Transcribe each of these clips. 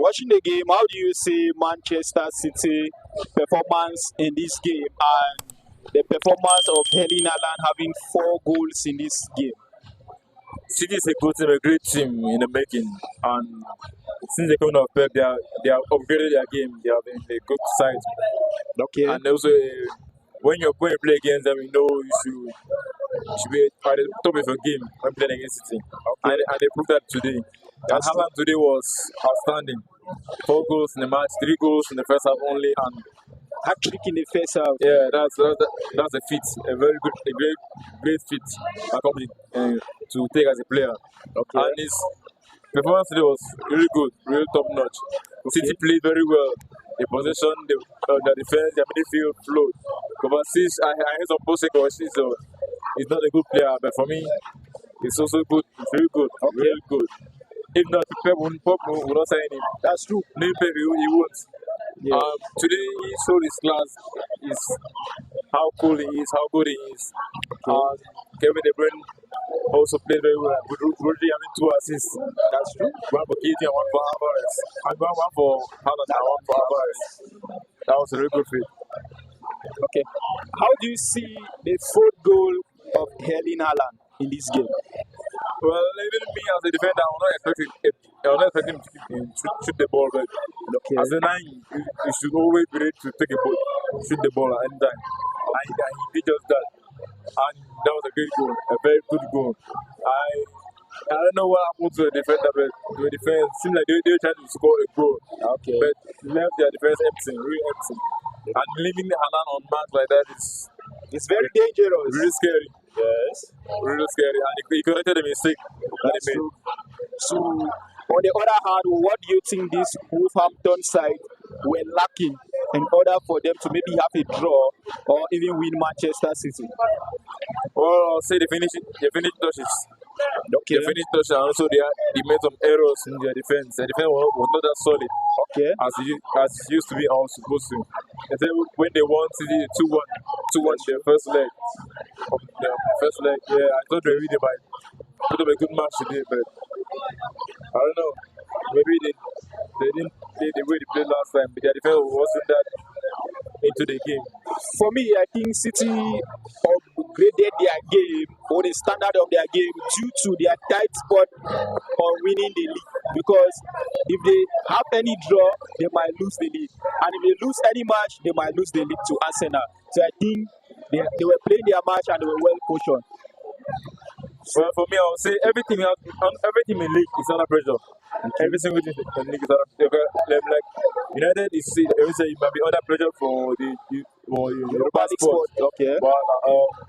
Watching the game, how do you see Manchester City performance in this game and the performance of Erling Haaland having 4 goals in this game? City is a good team, a great team in the making, and since they come out of Pep, they have upgraded their game. They have been a good side, Okay. and also when you play against them, you know you should be at the top of your game when playing against City, and they proved that today. And Haaland today was outstanding. 4 goals in the match, 3 goals in the first half only, and Hat-trick in the first half. yeah, that's a feat, a very good, a great feat to take as a player. Okay. And his performance today was really good, really top notch. City played very well. The possession, the defense, the midfield flowed. Kovacic, I heard some post Kovacic, so he's not a good player, but for me, it's also good. It's very good, really good. If not, Pep will not sign him. That's true. Maybe Pep, he won't. Yeah. Today he showed his class, how cool he is, how good he is. Kevin De Bruyne also played very well. With Rodri having 2 assists. That's true. One for Keita and one for Alvarez. And one for Haaland and one for Alvarez. That was a really good fit. Okay. How do you see the 4th goal of Erling Haaland in this game? Well, even me as a defender, I'm not expecting him to shoot the ball, but as a 9, you should always be ready to take a ball, shoot the ball at any time. And he did just that. And that was a great goal, a very good goal. I don't know what happened to the defender, but the defense seemed like they were trying to score a goal. Okay. But left their defense empty, really empty. And leaving Haaland on mark like that is It's very dangerous. really scary. Yes. Really scary. And he corrected the mistake that he made. True. So, on the other hand, what do you think this Wolverhampton side were lacking in order for them to maybe have a draw or even win Manchester City? Well, I'll say the finishing touches. Okay. The finishing touches, and also they made some errors in their defense. The defense was not that solid Okay. as it used to be or supposed to. And then when they won City 2-1 their first leg. Yeah, I thought they really might put up a good match today, but I don't know. Maybe they didn't play the way they played last time, but their defense wasn't that into the game. For me, I think City upgraded their game or the standard of their game due to their tight spot on winning the league. Because if they have any draw, they might lose the league. And if they lose any match, they might lose the league to Arsenal. So I think they were playing their match and they were well positioned. Well, for me, I would say everything in league is under pressure. Every single thing in league is under pressure. Like United, it might be under pressure for the Europa sport. Okay. But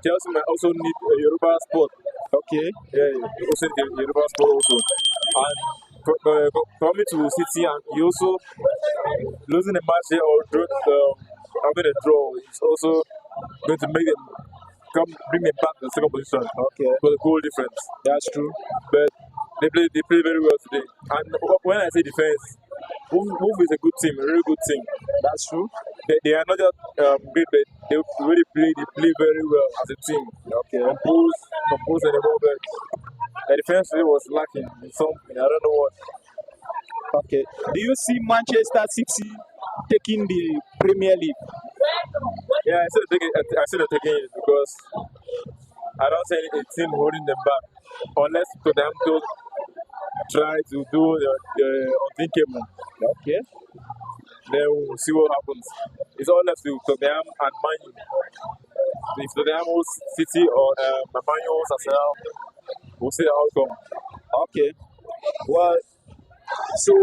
Chelsea might also need a Europa sport. Okay. Yeah, you also need the Europa sport also. And coming to City, and you also losing a match here or having a draw is also going to make them bring them back to the second position. Okay. For the goal difference. That's true. But they play very well today. And when I say defense, Wolf is a good team, a really good team. That's true. They are not just great, but they really play very well as a team. Okay. Composed and all that. The defense today was lacking in something. I don't know what. Okay. Do you see Manchester City taking the Premier League? Yeah, I said they're taking it because I don't see a team holding them back unless Tottenham don't try to do the unthinkable. Okay. Then we'll see what happens. It's all left to Tottenham and Man U. If Tottenham holds City or Man U holds Arsenal, we'll see the outcome. Okay. Well, so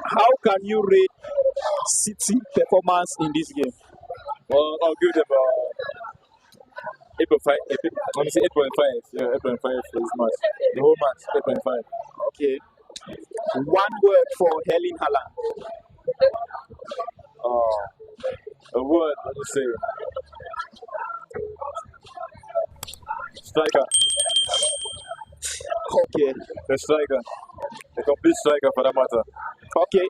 how can you rate City performance in this game? Well, I'll give them 8.5. Let me say 8.5. Yeah, 8.5 for this match. The whole match, 8.5. Okay. One word for Erling Haaland. A word, let me say. Striker. Okay. The striker. The complete striker for that matter. Okay.